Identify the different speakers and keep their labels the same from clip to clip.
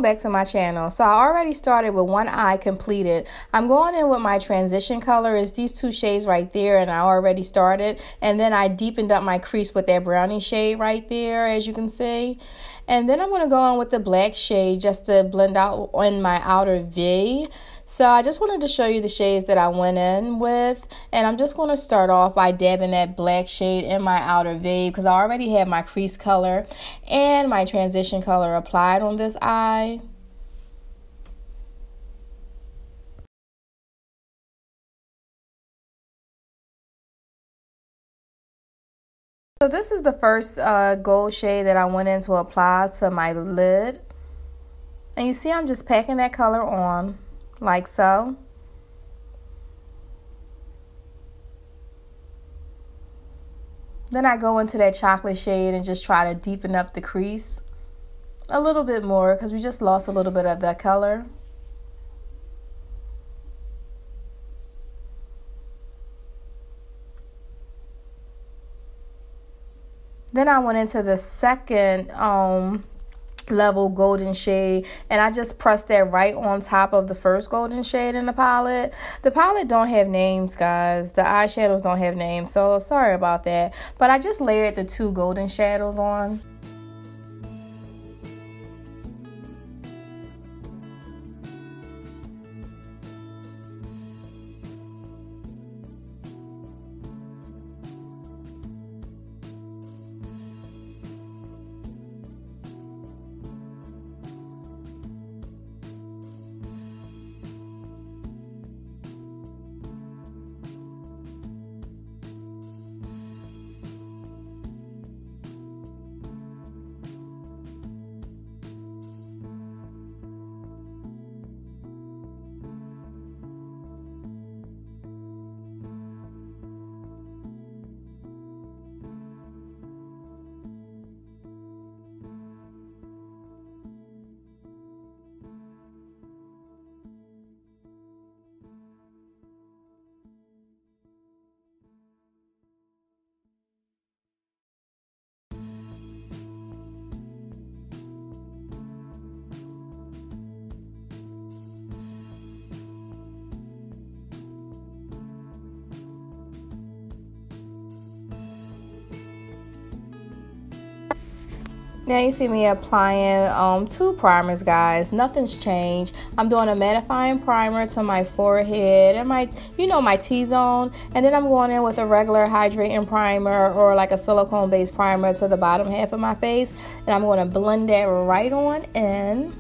Speaker 1: Back to my channel. So I already started with one eye completed. I'm going in with my transition color is these two shades right there, and I already started, and then I deepened up my crease with that brownie shade right there, as you can see. And then I'm going to go on with the black shade just to blend out on my outer V. So I just wanted to show you the shades that I went in with, and I'm just going to start off by dabbing that black shade in my outer V because I already have my crease color and my transition color applied on this eye. So this is the first gold shade that I went in to apply to my lid. And you see I'm just packing that color on like so. Then I go into that chocolate shade and just try to deepen up the crease a little bit more because we just lost a little bit of that color. Then I went into the second level golden shade, and I just pressed that right on top of the first golden shade in the palette. The palette don't have names, guys. The eyeshadows don't have names, so sorry about that. But I just layered the two golden shadows on. Now you see me applying two primers, guys. Nothing's changed. I'm doing a mattifying primer to my forehead and my, my T-zone. And then I'm going in with a regular hydrating primer or like a silicone based primer to the bottom half of my face. And I'm going to blend that right on in.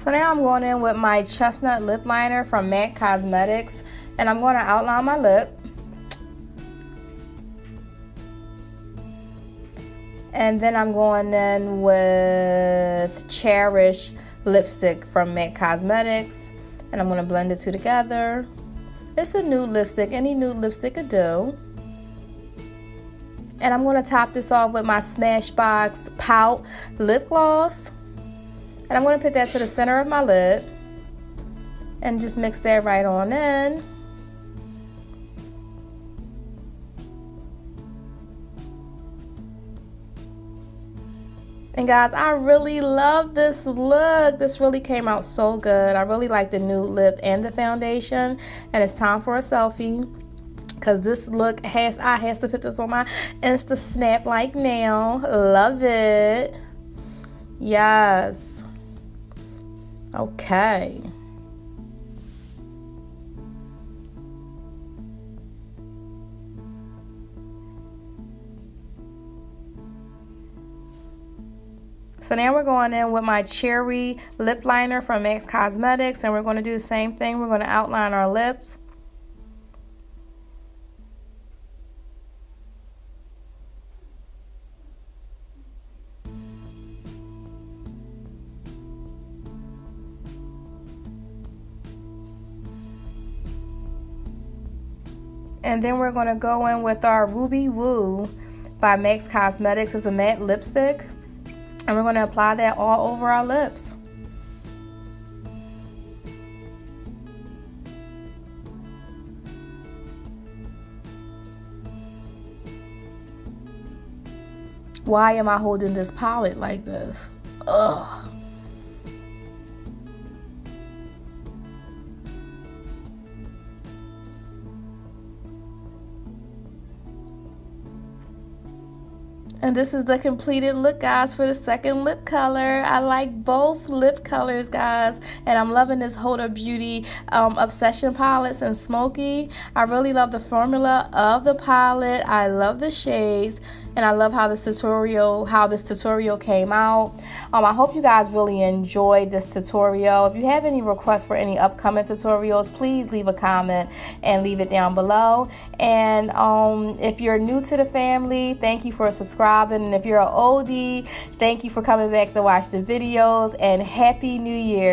Speaker 1: So now I'm going in with my chestnut lip liner from MAC Cosmetics, and I'm going to outline my lip. And then I'm going in with Cherish lipstick from MAC Cosmetics, and I'm going to blend the two together. It's a nude lipstick, any nude lipstick could do. And I'm going to top this off with my Smashbox Pout lip gloss. And I'm going to put that to the center of my lip and just mix that right on in. And guys, I really love this look. This really came out so good. I really like the nude lip and the foundation. And it's time for a selfie, because this look I has to put this on my Insta Snap like now. Love it. Yes. Okay. So now we're going in with my cherry lip liner from MAC Cosmetics, and we're going to do the same thing. We're going to outline our lips. And then we're going to go in with our Ruby Woo by MAC Cosmetics. It's a matte lipstick. And we're going to apply that all over our lips. Why am I holding this palette like this? Ugh. And this is the completed look, guys, for the second lip color. I like both lip colors, guys. And I'm loving this Huda Beauty Obsession palettes and Smokey. I really love the formula of the palette. I love the shades. And I love how this tutorial came out. I hope you guys really enjoyed this tutorial. If you have any requests for any upcoming tutorials, please leave a comment and leave it down below. And if you're new to the family, thank you for subscribing. And if you're an oldie, thank you for coming back to watch the videos. And Happy New Year.